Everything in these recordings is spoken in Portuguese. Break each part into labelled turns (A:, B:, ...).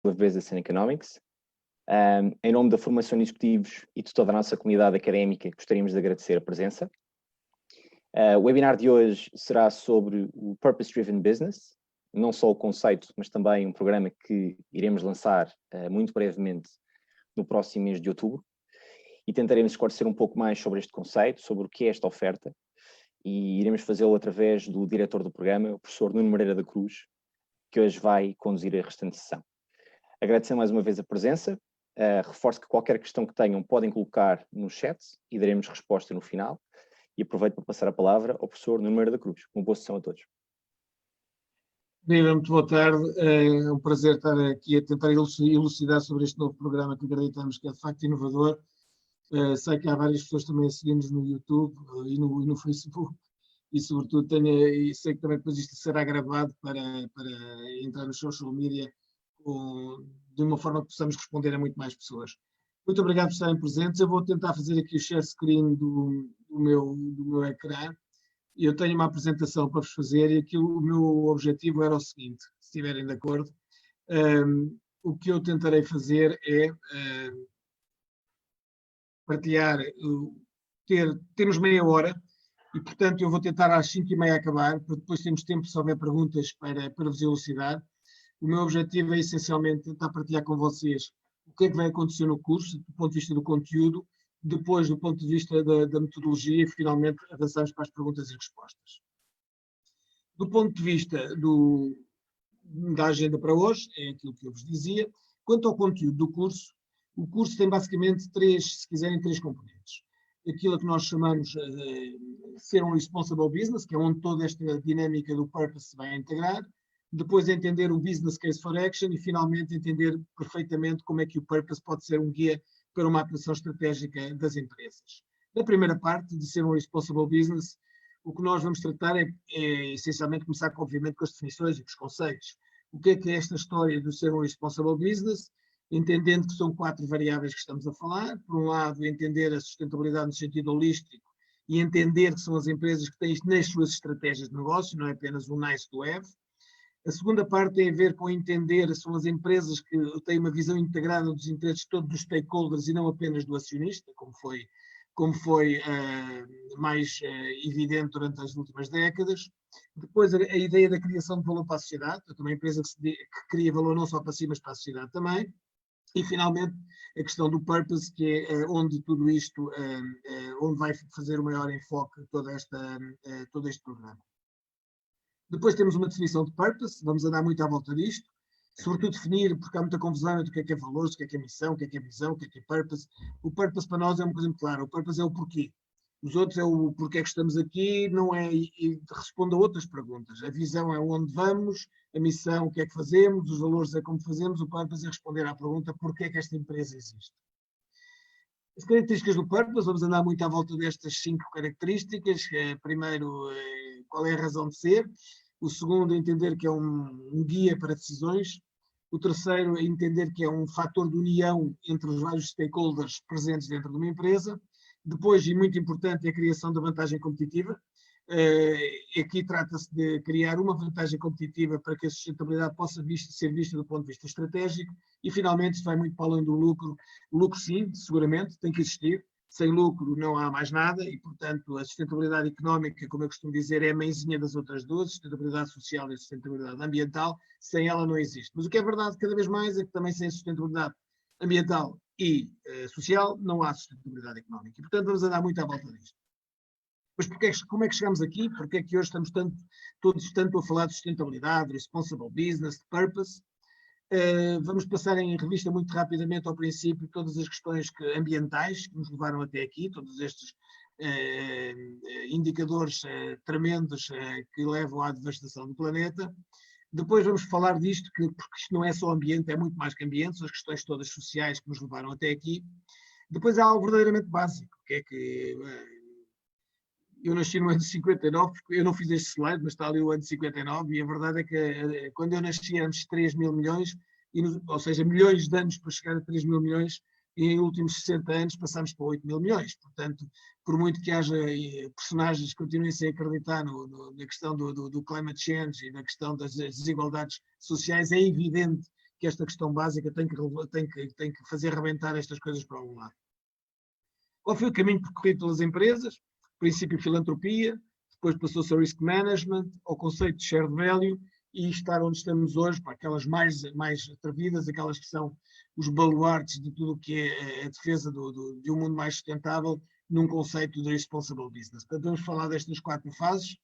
A: of Business and Economics. Em nome da Formação de Executivos e de toda a nossa comunidade académica, gostaríamos de agradecer a presença. O webinar de hoje será sobre o Purpose Driven Business, não só o conceito, mas também um programa que iremos lançar muito brevemente no próximo mês de outubro, e tentaremos esclarecer um pouco mais sobre este conceito, sobre o que é esta oferta, e iremos fazê-lo através do diretor do programa, o professor Nuno Moreira da Cruz, que hoje vai conduzir a restante sessão. Agradecer mais uma vez a presença, reforço que qualquer questão que tenham podem colocar no chat e daremos resposta no final, e aproveito para passar a palavra ao professor Nuno Moreira da Cruz. Uma boa sessão a todos.
B: Viva, muito boa tarde. É um prazer estar aqui a tentar elucidar sobre este novo programa que acreditamos que é de facto inovador. Sei que há várias pessoas também a seguir-nos no YouTube e no Facebook, e sobretudo sei que também depois isto será gravado para entrar nos social media de uma forma que possamos responder a muito mais pessoas. Muito obrigado por estarem presentes. Eu vou tentar fazer aqui o share screen do meu ecrã. Eu tenho uma apresentação para vos fazer e aqui o meu objetivo era o seguinte, se estiverem de acordo. O que eu tentarei fazer é partilhar, temos meia hora e, portanto, eu vou tentar às 5h30 acabar, para depois termos tempo, se houver perguntas, para vos elucidar. O meu objetivo é, essencialmente, tentar partilhar com vocês o que é que vai acontecer no curso, do ponto de vista do conteúdo, depois, do ponto de vista da metodologia, e, finalmente, avançamos para as perguntas e respostas. Do ponto de vista da agenda para hoje, é aquilo que eu vos dizia. Quanto ao conteúdo do curso, o curso tem basicamente três componentes. Aquilo que nós chamamos de ser um responsible business, que é onde toda esta dinâmica do purpose se vai integrar. Depois entender o business case for action e, finalmente, entender perfeitamente como é que o purpose pode ser um guia para uma atuação estratégica das empresas. Na primeira parte, de ser um responsible business, o que nós vamos tratar é essencialmente começar, obviamente, com as definições e com os conceitos. O que é esta história de ser um responsible business? Entendendo que são 4 variáveis que estamos a falar. Por um lado, entender a sustentabilidade no sentido holístico e entender que são as empresas que têm isto nas suas estratégias de negócio, não é apenas um nice to have. A segunda parte tem a ver com entender, são as empresas que têm uma visão integrada dos interesses todos dos stakeholders e não apenas do acionista, como foi mais evidente durante as últimas décadas. Depois, a ideia da criação de valor para a sociedade, uma empresa que cria valor não só para si, mas para a sociedade também. E, finalmente, a questão do purpose, que é onde tudo isto, onde vai fazer o maior enfoque todo este programa. Depois temos uma definição de purpose, vamos andar muito à volta disto, sobretudo definir, porque há muita confusão entre o que é valores, o que é missão, o que é visão, o que é purpose. O purpose para nós é uma coisa muito clara, o purpose é o porquê. Os outros é o porquê é que estamos aqui, não é, e responde a outras perguntas. A visão é onde vamos, a missão, o que é que fazemos, os valores é como fazemos, o purpose é responder à pergunta porquê é que esta empresa existe. As características do purpose, vamos andar muito à volta destas 5 características. Primeiro, qual é a razão de ser. O segundo, entender que é um guia para decisões. O terceiro, é entender que é um fator de união entre os vários stakeholders presentes dentro de uma empresa. Depois, e muito importante, é a criação da vantagem competitiva. Aqui trata-se de criar uma vantagem competitiva para que a sustentabilidade possa ser vista do ponto de vista estratégico. E, finalmente, isto vai muito para além do lucro. O lucro, sim, seguramente, tem que existir. Sem lucro não há mais nada e, portanto, a sustentabilidade económica, como eu costumo dizer, é a mãezinha das outras duas, a sustentabilidade social e a sustentabilidade ambiental. Sem ela não existe. Mas o que é verdade cada vez mais é que também sem a sustentabilidade ambiental e social não há sustentabilidade económica. E, portanto, vamos andar muito à volta disto. Mas como é que chegamos aqui? Porque é que hoje estamos todos tanto a falar de sustentabilidade, responsible business, de purpose? Vamos passar em revista muito rapidamente ao princípio todas as questões ambientais que nos levaram até aqui, todos estes indicadores tremendos que levam à devastação do planeta. Depois vamos falar disto, porque isto não é só ambiente, é muito mais que ambiente, são as questões todas sociais que nos levaram até aqui. Depois há algo verdadeiramente básico, que é que eu nasci no ano de 59, porque eu não fiz este slide, mas está ali o ano de 59, e a verdade é que quando eu nasci éramos 3 mil milhões, ou seja, milhões de anos para chegar a 3 mil milhões, e em últimos 60 anos passámos para 8 mil milhões. Portanto, por muito que haja personagens que continuem sem acreditar na questão do climate change e na questão das desigualdades sociais, é evidente que esta questão básica tem que fazer rebentar estas coisas para algum lado. Qual foi o caminho percorrido pelas empresas? Princípio filantropia, depois passou-se ao risk management, ao conceito de shared value e estar onde estamos hoje, para aquelas mais atrevidas, aquelas que são os baluartes de tudo o que é a defesa de um mundo mais sustentável num conceito de responsible business. Portanto, vamos falar destas 4 fases.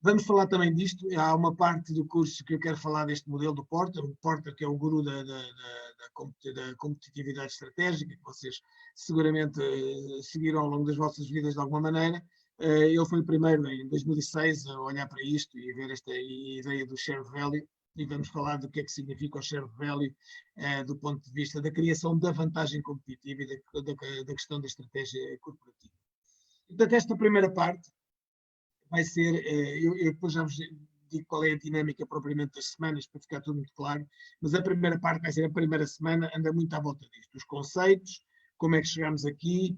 B: Vamos falar também disto. Há uma parte do curso que eu quero falar deste modelo do Porter. O Porter, que é o guru da competitividade estratégica, que vocês seguramente seguiram ao longo das vossas vidas de alguma maneira. Ele foi o primeiro, em 2006, a olhar para isto e a ver esta ideia do shared value. E vamos falar do que é que significa o shared value do ponto de vista da criação da vantagem competitiva e da questão da estratégia corporativa. Portanto, esta primeira parte vai ser, eu depois já vos digo qual é a dinâmica propriamente das semanas, para ficar tudo muito claro, mas a primeira parte vai ser a primeira semana, anda muito à volta disto. Os conceitos, como é que chegamos aqui,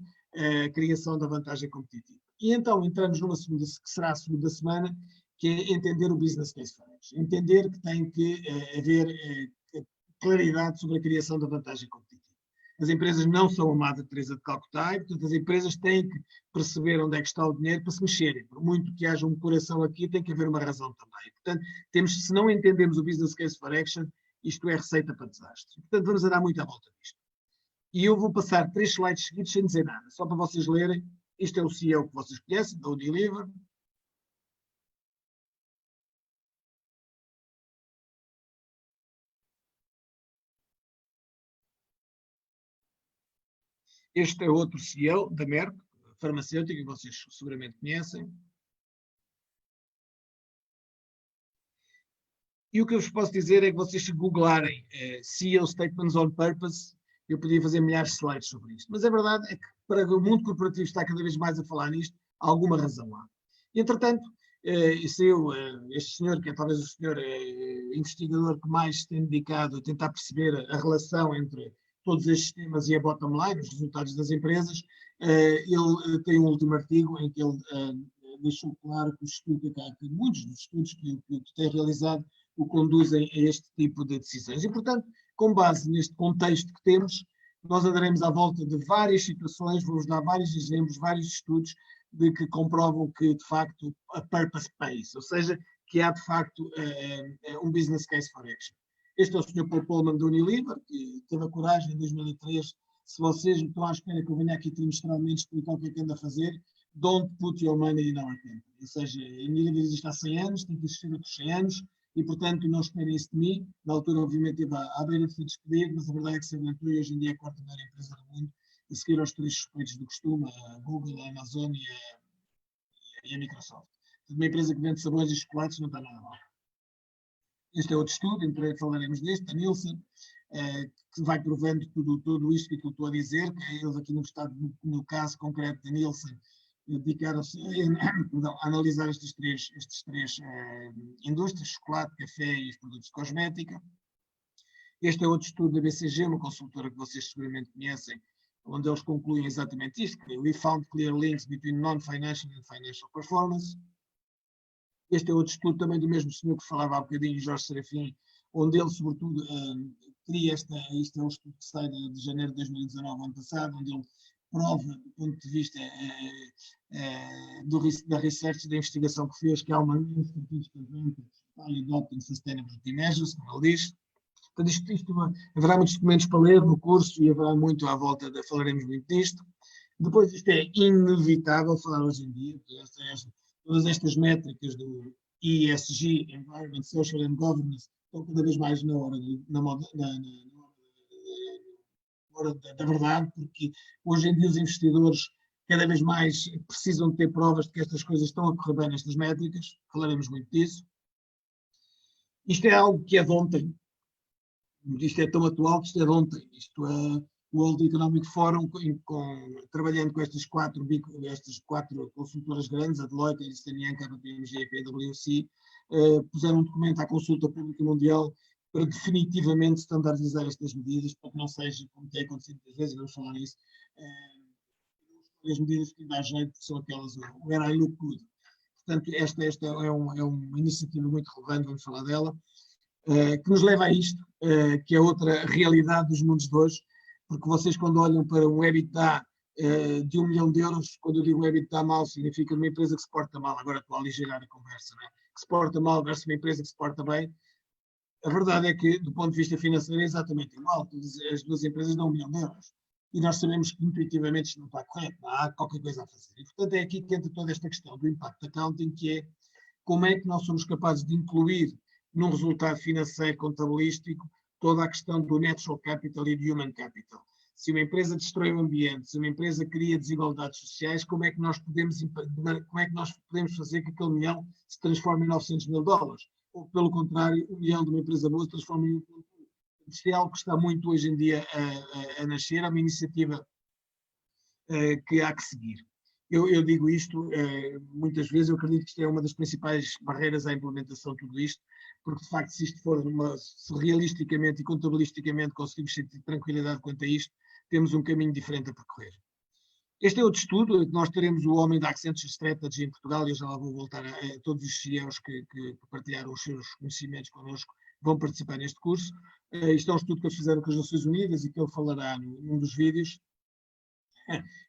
B: a criação da vantagem competitiva. E então entramos numa segunda, que será a segunda semana, que é entender o business case for action. Entender que tem que haver claridade sobre a criação da vantagem competitiva. As empresas não são a Madre Teresa de Calcutá, e, portanto, as empresas têm que perceber onde é que está o dinheiro para se mexerem. Por muito que haja um coração aqui, tem que haver uma razão também. Portanto, se não entendemos o business case for action, isto é receita para desastre. Portanto, vamos andar muito à volta disto. E eu vou passar 3 slides seguidos sem dizer nada, só para vocês lerem. Isto é o CEO que vocês conhecem, da Unilever. Este é outro CEO da Merck, farmacêutica, que vocês seguramente conhecem. E o que eu vos posso dizer é que vocês, se googlarem CEO Statements on Purpose, eu podia fazer milhares de slides sobre isto. Mas a verdade é que, para o mundo corporativo estar cada vez mais a falar nisto, alguma razão há. Entretanto, este senhor, que é talvez o senhor investigador que mais se tem dedicado a tentar perceber a relação entre todos estes temas e a bottom line, os resultados das empresas, ele tem um último artigo em que ele deixou claro que, muitos dos estudos que tem realizado o conduzem a este tipo de decisões. E, portanto, com base neste contexto que temos, nós andaremos à volta de várias situações, vou-vos dar vários exemplos, vários estudos de que comprovam que, de facto, a purpose pays, ou seja, que há, de facto, um business case for action. Este é o Sr. Paul Polman da Unilever, que teve a coragem, em 2003, se vocês estão à espera que eu venha aqui trimestralmente explicar o que é que anda a fazer, don't put your money in our company. Ou seja, a Unilever existe há 100 anos, tem que existir outros 100 anos, e, portanto, não esperem isso de mim. Na altura, obviamente, esteve à beira de se despedir, mas a verdade é que se aventurou e hoje em dia é a quarta maior empresa do mundo, a seguir aos 3 suspeitos do costume, a Google, a Amazon e a Microsoft. Uma empresa que vende sabores e chocolates não está nada mal. Este é outro estudo, em breve falaremos deste, da Nielsen, que vai provando tudo isto que eu estou a dizer, que eles aqui no caso concreto da Nielsen, dedicaram-se a analisar estas três indústrias, chocolate, café e os produtos de cosmética. Este é outro estudo da BCG, uma consultora que vocês seguramente conhecem, onde eles concluem exatamente isto, que we found clear links between non-financial and financial performance. Este é outro estudo também do mesmo senhor que falava há bocadinho, Jorge Serafim, onde ele, sobretudo, cria isto é um estudo que sai de janeiro de 2019, ano passado, onde ele prova, do ponto de vista da research, da investigação que fez, que há uma estatística by adopting sustainability measures, como ele diz. Portanto, haverá muitos documentos para ler no curso e haverá muito à volta, falaremos muito disto. Depois, isto é inevitável falar hoje em dia, todas estas métricas do ESG, Environment, Social and Governance, estão cada vez mais na hora da verdade, porque hoje em dia os investidores cada vez mais precisam de ter provas de que estas coisas estão a correr bem nestas métricas, falaremos muito disso. Isto é algo que é de ontem, isto é tão atual que isto é de ontem, isto é o World Economic Forum, trabalhando com estas quatro consultoras grandes, a Deloitte, a Ernst & Young, a KPMG e a PwC, puseram um documento à consulta pública mundial para definitivamente standardizar estas medidas, para que não seja, como tem acontecido muitas vezes, vamos falar nisso, as medidas que dá jeito são aquelas, o where I look good. Portanto, esta é uma iniciativa muito relevante, vamos falar dela. que nos leva a isto, que é outra realidade dos mundos de hoje, porque vocês quando olham para um EBITDA de 1 milhão de euros, quando eu digo EBITDA mal, significa uma empresa que se porta mal, agora estou a aligerar a conversa, não é? Que se porta mal versus uma empresa que se porta bem. A verdade é que, do ponto de vista financeiro, é exatamente igual. As duas empresas dão 1 milhão de euros. E nós sabemos que intuitivamente isto não está correto, não há qualquer coisa a fazer. E, portanto, é aqui que entra toda esta questão do impact accounting, que é como é que nós somos capazes de incluir num resultado financeiro contabilístico toda a questão do natural capital e do human capital. Se uma empresa destrói o ambiente, se uma empresa cria desigualdades sociais, como é que nós podemos fazer que aquele milhão se transforme em 900 mil dólares? Ou, pelo contrário, 1 milhão de uma empresa boa se transforma em 1. Isto é algo que está muito hoje em dia a nascer, é uma iniciativa que há que seguir. Eu digo isto muitas vezes, eu acredito que isto é uma das principais barreiras à implementação de tudo isto, porque de facto se isto for se realisticamente e contabilisticamente conseguimos sentir tranquilidade quanto a isto, temos um caminho diferente a percorrer. Este é outro estudo, nós teremos o homem da Accenture Strategy em Portugal, e eu já lá vou voltar a todos os CEOs que partilharam os seus conhecimentos connosco, vão participar neste curso. Isto é um estudo que eles fizeram com as Nações Unidas e que ele falará num dos vídeos.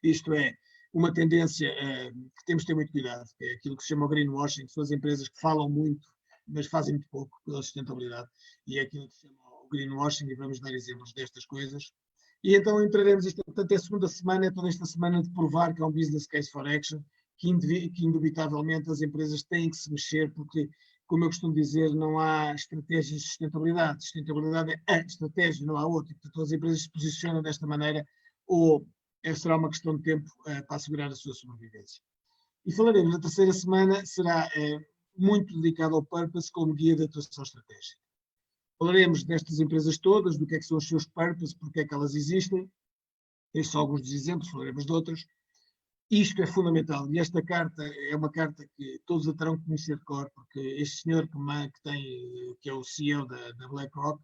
B: Isto é uma tendência que temos de ter muito cuidado, que é aquilo que se chama o greenwashing, que são as empresas que falam muito, mas fazem muito pouco pela sustentabilidade, e é aquilo que se chama o greenwashing, e vamos dar exemplos destas coisas. E então entraremos, portanto, é a segunda semana, é toda esta semana de provar que há um business case for action, que indubitavelmente as empresas têm que se mexer, porque, como eu costumo dizer, não há estratégias de sustentabilidade. Sustentabilidade é a estratégia, não há outra. Portanto, as empresas se posicionam desta maneira, ou será uma questão de tempo para assegurar a sua sobrevivência. E falaremos, na terceira semana, será muito dedicado ao purpose como guia de atuação estratégica. Falaremos destas empresas todas, do que é que são os seus purpose, porque é que elas existem. Estes são alguns dos exemplos, falaremos de outros. Isto é fundamental, e esta carta é uma carta que todos a terão que conhecer de cor, porque este senhor que é o CEO da BlackRock,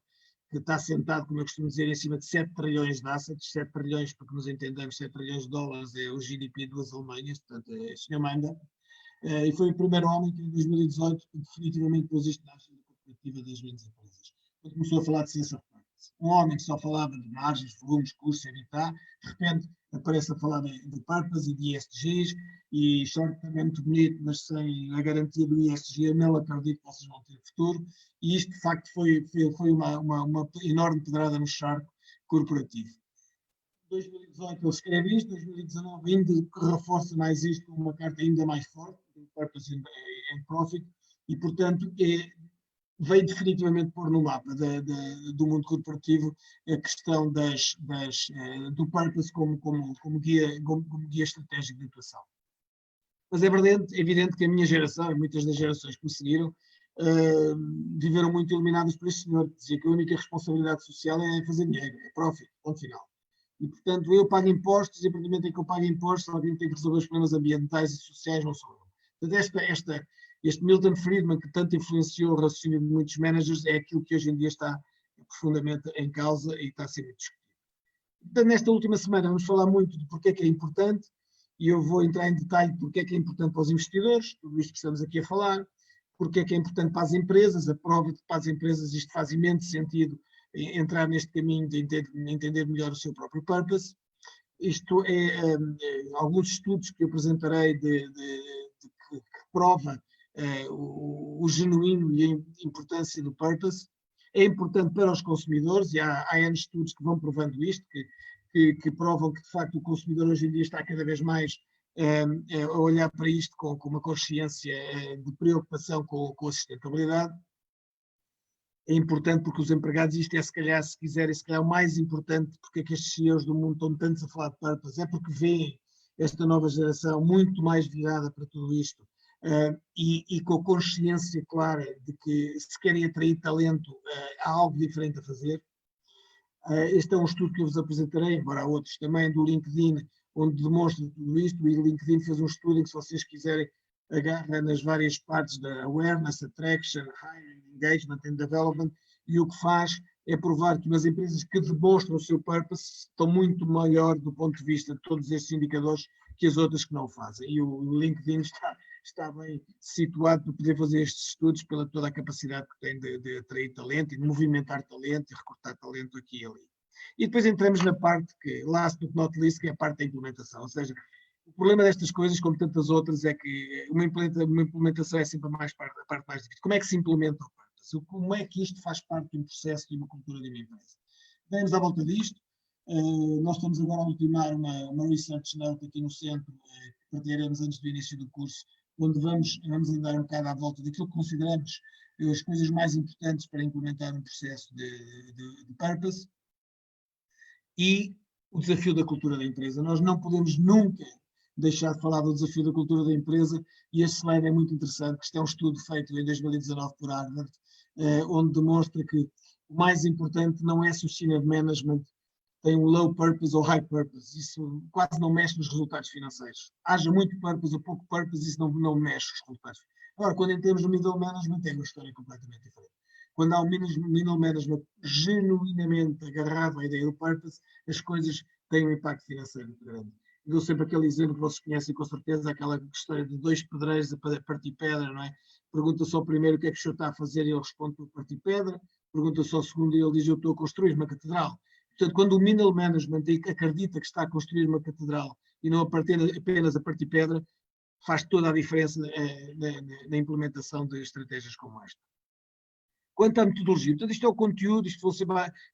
B: que está sentado, como eu costumo dizer, em cima de 7 trilhões de assets, 7 trilhões, para que nos entendamos, 7 trilhões de dólares é o GDP de duas Alemanhas, portanto, o senhor manda, e foi o primeiro homem que em 2018 definitivamente pôs isto na agenda corporativa das grandes empresas. Quando começou a falar de ciência de purpose. Um homem que só falava de margens, volumes, custos, evitar, de repente aparece a falar de purpose e de ESGs, e certamente bonito, mas sem a garantia do ESG, eu não acredito que vocês vão ter futuro, e isto de facto foi uma enorme pedrada no charco corporativo. Em 2018 ele escreve isto, 2019 ainda reforça mais isto com uma carta ainda mais forte, do Purpose and Profit, e portanto veio definitivamente pôr no mapa do mundo corporativo a questão do purpose como guia estratégico de atuação. Mas é evidente que a minha geração, e muitas das gerações que me seguiram, viveram muito iluminadas por este senhor, que dizia que a única responsabilidade social é fazer dinheiro, é profit, ponto final. E, portanto, eu pago impostos, e a partir do momento em que eu pago impostos, alguém tem que resolver os problemas ambientais e sociais, não sou eu. Portanto, este Milton Friedman, que tanto influenciou o raciocínio de muitos managers, é aquilo que hoje em dia está profundamente em causa e está a ser muito discutido. Portanto, nesta última semana vamos falar muito de porque é que é importante, e eu vou entrar em detalhe porque é que é importante para os investidores, tudo isto que estamos aqui a falar, porque é que é importante para as empresas, a prova de que para as empresas isto faz imenso sentido entrar neste caminho de entender melhor o seu próprio purpose. Isto alguns estudos que eu apresentarei que prova o genuíno e a importância do purpose. É importante para os consumidores, e há N estudos que vão provando isto, que provam que de facto o consumidor hoje em dia está cada vez mais a olhar para isto com uma consciência de preocupação com a sustentabilidade. É importante porque os empregados, isto é se calhar, se quiserem, se calhar o mais importante, porque é que estes CEOs do mundo estão tantos a falar de purpose, é porque veem esta nova geração muito mais virada para tudo isto, e com a consciência clara de que se querem atrair talento, há algo diferente a fazer. Este é um estudo que eu vos apresentarei, embora há outros também, do LinkedIn, onde demonstra tudo isto, e o LinkedIn fez um estudo em que, se vocês quiserem, agarra nas várias partes da awareness, attraction, hiring, engagement and development, e o que faz é provar que as empresas que demonstram o seu purpose estão muito melhor do ponto de vista de todos estes indicadores que as outras que não o fazem. E o LinkedIn está bem situado para poder fazer estes estudos pela toda a capacidade que tem de atrair talento e de movimentar talento e recrutar talento aqui e ali. E depois entramos na parte que, last but not least, que é a parte da implementação. Ou seja, o problema destas coisas, como tantas outras, é que uma implementação é sempre a parte mais difícil. Como é que se implementa o purpose? Como é que isto faz parte de um processo de uma cultura de uma empresa? Vamos à volta disto. Nós estamos agora a ultimar uma research note aqui no centro, que partilharemos antes do início do curso, onde vamos andar um bocado à volta daquilo que consideramos as coisas mais importantes para implementar um processo de purpose e o desafio da cultura da empresa. Nós não podemos nunca deixar de falar do desafio da cultura da empresa, e este slide é muito interessante, que isto é um estudo feito em 2019 por Harvard, onde demonstra que o mais importante não é se o senior management tem um low purpose ou high purpose. Isso quase não mexe nos resultados financeiros. Haja muito purpose ou pouco purpose, isso não mexe nos resultados. Agora, quando em termos de middle management, é uma história completamente diferente. Quando há um middle management genuinamente agarrado à ideia do purpose, as coisas têm um impacto financeiro muito grande. Eu dou sempre aquele exemplo que vocês conhecem com certeza, aquela história de dois pedreiros a partir pedra, não é? Pergunta só o primeiro o que é que o senhor está a fazer e ele responde por partir pedra. Pergunta só o segundo e ele diz eu estou a construir uma catedral. Portanto, quando o middle management acredita que está a construir uma catedral e não apenas a partir pedra, faz toda a diferença na implementação de estratégias como esta. Quanto à metodologia, portanto, isto é o conteúdo, isto vão ser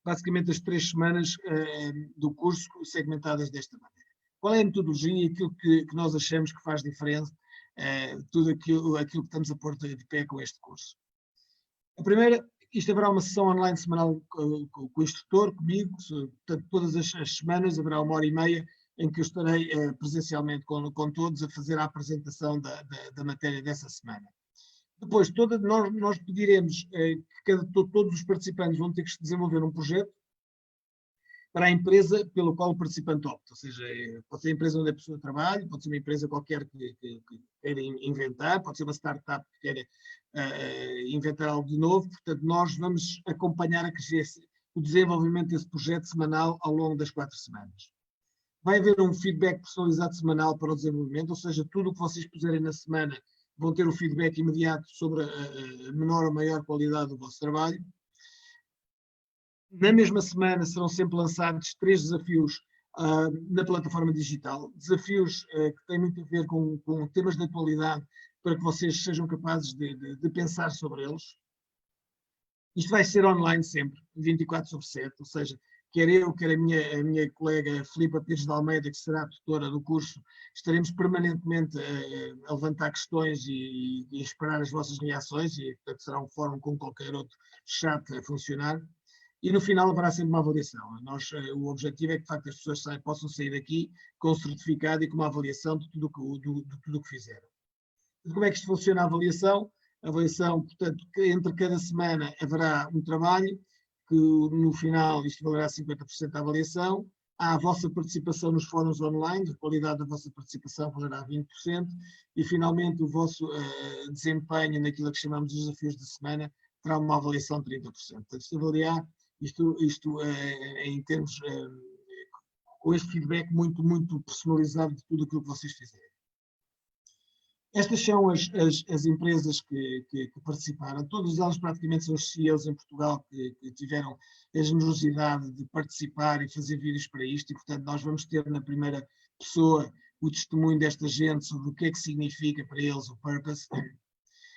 B: basicamente as 3 semanas do curso segmentadas desta maneira. Qual é a metodologia e aquilo que nós achamos que faz diferença, tudo aquilo que estamos a pôr de pé com este curso? A primeira, isto haverá uma sessão online semanal com o instrutor, comigo, portanto, todas as semanas haverá 1h30 em que eu estarei presencialmente com todos a fazer a apresentação da matéria dessa semana. Depois, nós pediremos que todos os participantes vão ter que desenvolver um projeto para a empresa pelo qual o participante opta. Ou seja, pode ser a empresa onde a pessoa trabalha, pode ser uma empresa qualquer que queira inventar, pode ser uma startup que queira inventar algo de novo. Portanto, nós vamos acompanhar o desenvolvimento desse projeto semanal ao longo das 4 semanas. Vai haver um feedback personalizado semanal para o desenvolvimento, ou seja, tudo o que vocês puserem na semana vão ter um feedback imediato sobre a menor ou maior qualidade do vosso trabalho. Na mesma semana serão sempre lançados 3 desafios na plataforma digital, desafios que têm muito a ver com temas de atualidade, para que vocês sejam capazes de pensar sobre eles. Isto vai ser online sempre, 24/7, ou seja, quer eu, quer a minha colega Filipa Pires de Almeida, que será a tutora do curso, estaremos permanentemente a levantar questões e esperar as vossas reações, e portanto será um fórum como qualquer outro chat a funcionar. E no final haverá sempre uma avaliação. O objetivo é que, de facto, as pessoas possam sair daqui com um certificado e com uma avaliação de tudo o que fizeram. Como é que isto funciona a avaliação? A avaliação, portanto, entre cada semana haverá um trabalho que no final isto valerá 50% da avaliação. Há a vossa participação nos fóruns online, a qualidade da vossa participação valerá 20%, e finalmente o vosso desempenho naquilo que chamamos de desafios de semana terá uma avaliação de 30%. Portanto, se avaliar isto em termos, com este feedback muito, muito personalizado de tudo aquilo que vocês fizerem. Estas são as empresas que participaram, todas elas praticamente são os CEOs em Portugal que tiveram a generosidade de participar e fazer vídeos para isto, e portanto nós vamos ter na primeira pessoa o testemunho desta gente sobre o que é que significa para eles o purpose.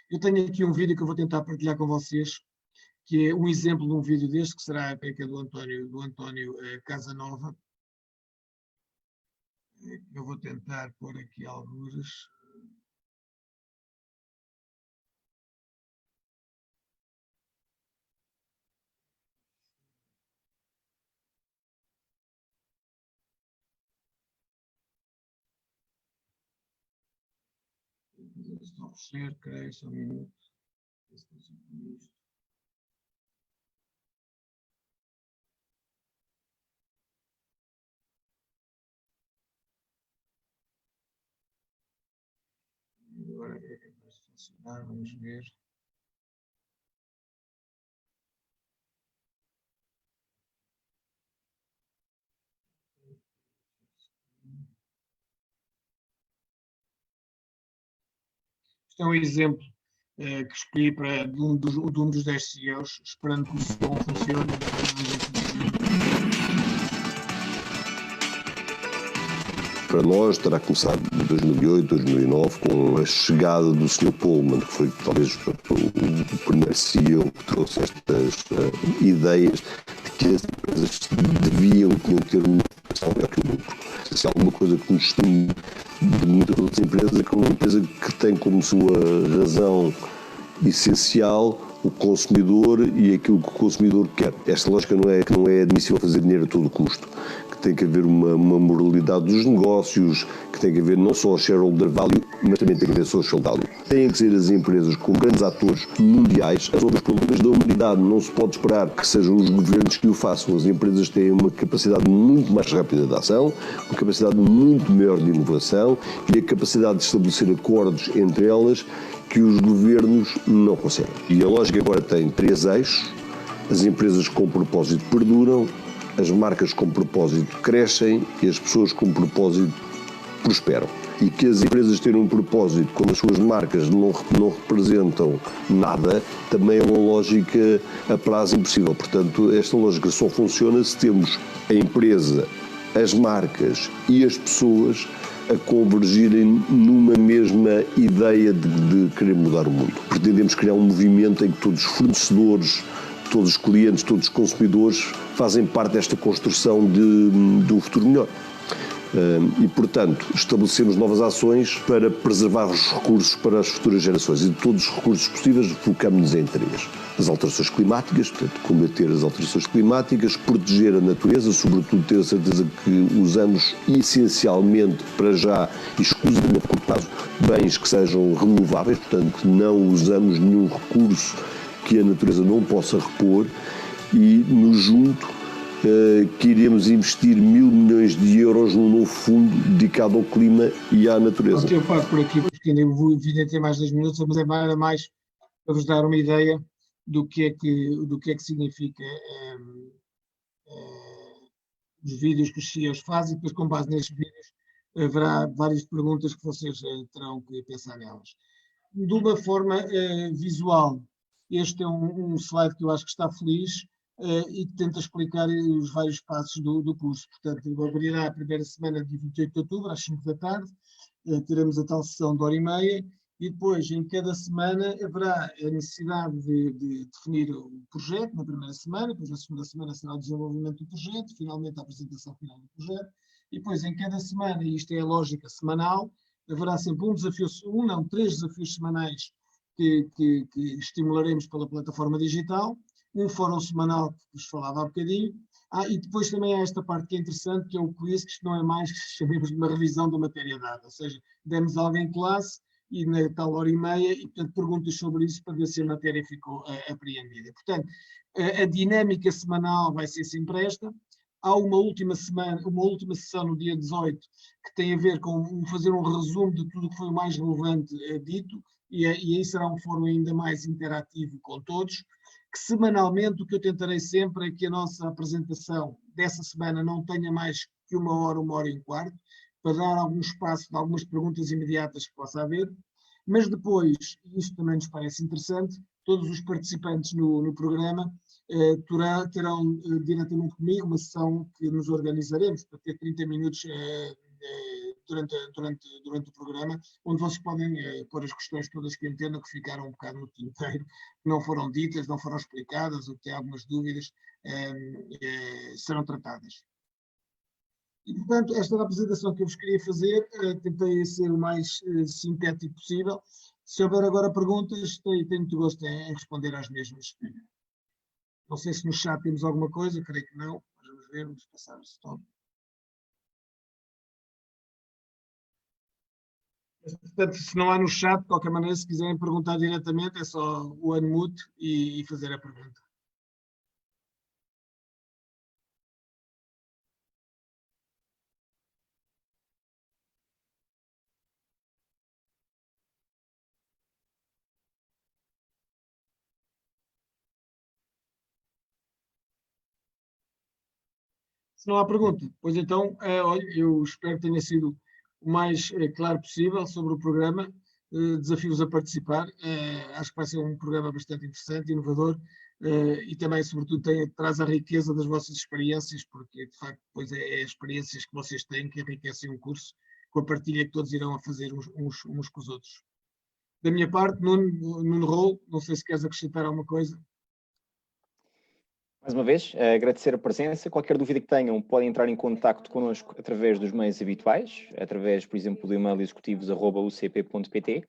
B: Eu tenho aqui um vídeo que eu vou tentar partilhar com vocês, que é um exemplo de um vídeo deste, que será a peca do António Casanova. Eu vou tentar pôr aqui alguns. Estou a oferecer, creio, só um minuto. Agora é capaz de funcionar, vamos ver. Este é um exemplo que escolhi de um dos 10 CEOs, esperando que o som funcione.
C: Para nós terá começado em 2008, 2009, com a chegada do Sr. Pullman, que foi talvez o primeiro CEO que trouxe estas ideias de que as empresas tinham ter uma operação melhor que o lucro. Se há alguma coisa que nos distingue de muitas outras empresas, é que uma empresa que tem como sua razão essencial o consumidor e aquilo que o consumidor quer. Esta lógica não é admissível fazer dinheiro a todo custo. Que tem que haver uma moralidade dos negócios, que tem que haver não só shareholder value, mas também tem que haver social value. Têm que ser as empresas com grandes atores mundiais a resolver os problemas da humanidade. Não se pode esperar que sejam os governos que o façam. As empresas têm uma capacidade muito mais rápida de ação, uma capacidade muito maior de inovação e a capacidade de estabelecer acordos entre elas que os governos não conseguem. E a lógica agora tem 3 eixos. As empresas com propósito perduram, as marcas com propósito crescem e as pessoas com propósito prosperam. E que as empresas terem um propósito quando as suas marcas não representam nada, também é uma lógica a prazo impossível. Portanto, esta lógica só funciona se temos a empresa, as marcas e as pessoas a convergirem numa mesma ideia de querer mudar o mundo. Pretendemos criar um movimento em que todos os fornecedores, todos os clientes, todos os consumidores fazem parte desta construção de um futuro melhor. E, portanto, estabelecemos novas ações para preservar os recursos para as futuras gerações. E de todos os recursos possíveis, focamos-nos em 3. As alterações climáticas, portanto, combater as alterações climáticas, proteger a natureza, sobretudo ter a certeza que usamos essencialmente, para já, exclusivamente a curto prazo, bens que sejam renováveis, portanto, que não usamos nenhum recurso que a natureza não possa repor, e no junto que iremos investir 1.000 milhões de euros num novo fundo dedicado ao clima e à natureza.
B: Eu paro por aqui, porque ainda vou evidenciar mais 10 minutos, mas é mais para vos dar uma ideia do que é que significa os vídeos que os CEOs fazem, e depois, com base nestes vídeos, haverá várias perguntas que vocês terão que pensar nelas. De uma forma visual, este é um slide que eu acho que está feliz e que tenta explicar os vários passos do curso. Portanto, abrirá a primeira semana de 28 de outubro, às 5 da tarde, teremos a tal sessão de 1h30, e depois, em cada semana, haverá a necessidade de definir o projeto na primeira semana, depois na segunda semana será o desenvolvimento do projeto, finalmente a apresentação final do projeto, e depois em cada semana, e isto é a lógica semanal, haverá sempre 3 desafios semanais que estimularemos pela plataforma digital, um fórum semanal que vos falava há bocadinho, e depois também há esta parte que é interessante, que é o quiz, que isto não é mais que chamemos de uma revisão da matéria dada, ou seja, demos alguém em classe e na tal 1h30, e portanto perguntas sobre isso para ver se a matéria ficou apreendida. Portanto, a dinâmica semanal vai ser sempre esta. Há uma última sessão no dia 18, que tem a ver com fazer um resumo de tudo o que foi o mais relevante dito, e aí será um fórum ainda mais interativo com todos, que semanalmente o que eu tentarei sempre é que a nossa apresentação dessa semana não tenha mais que 1 hora e um quarto, para dar algum espaço de algumas perguntas imediatas que possa haver, mas depois, e isto também nos parece interessante, todos os participantes no programa terão diretamente comigo uma sessão que nos organizaremos para ter 30 minutos durante o programa, onde vocês podem pôr as questões todas que entendam que ficaram um bocado no tinteiro, que não foram ditas, não foram explicadas, ou que têm algumas dúvidas, serão tratadas. E, portanto, esta era a apresentação que eu vos queria fazer, tentei ser o mais sintético possível. Se houver agora perguntas, tenho muito gosto em responder às mesmas. Não sei se no chat temos alguma coisa, creio que não, mas vamos ver, vamos passar o stop. Portanto, se não há no chat, de qualquer maneira, se quiserem perguntar diretamente, é só o unmute e fazer a pergunta. Se não há pergunta, pois então, olha, eu espero que tenha sido o mais claro possível sobre o programa. desafio-vos a participar. Acho que vai ser um programa bastante interessante, inovador, e também, sobretudo, traz a riqueza das vossas experiências, porque, de facto, depois é experiências que vocês têm que enriquecem o curso, com a partilha que todos irão a fazer uns com os outros. Da minha parte, Nuno Rolo, não sei se queres acrescentar alguma coisa.
A: Mais uma vez, agradecer a presença. Qualquer dúvida que tenham, podem entrar em contacto connosco através dos meios habituais, através, por exemplo, do e-mail executivos@ucp.pt, e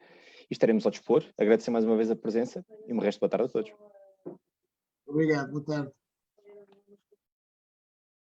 A: estaremos ao dispor. Agradecer mais uma vez a presença e um resto de boa tarde a todos.
B: Obrigado, boa tarde.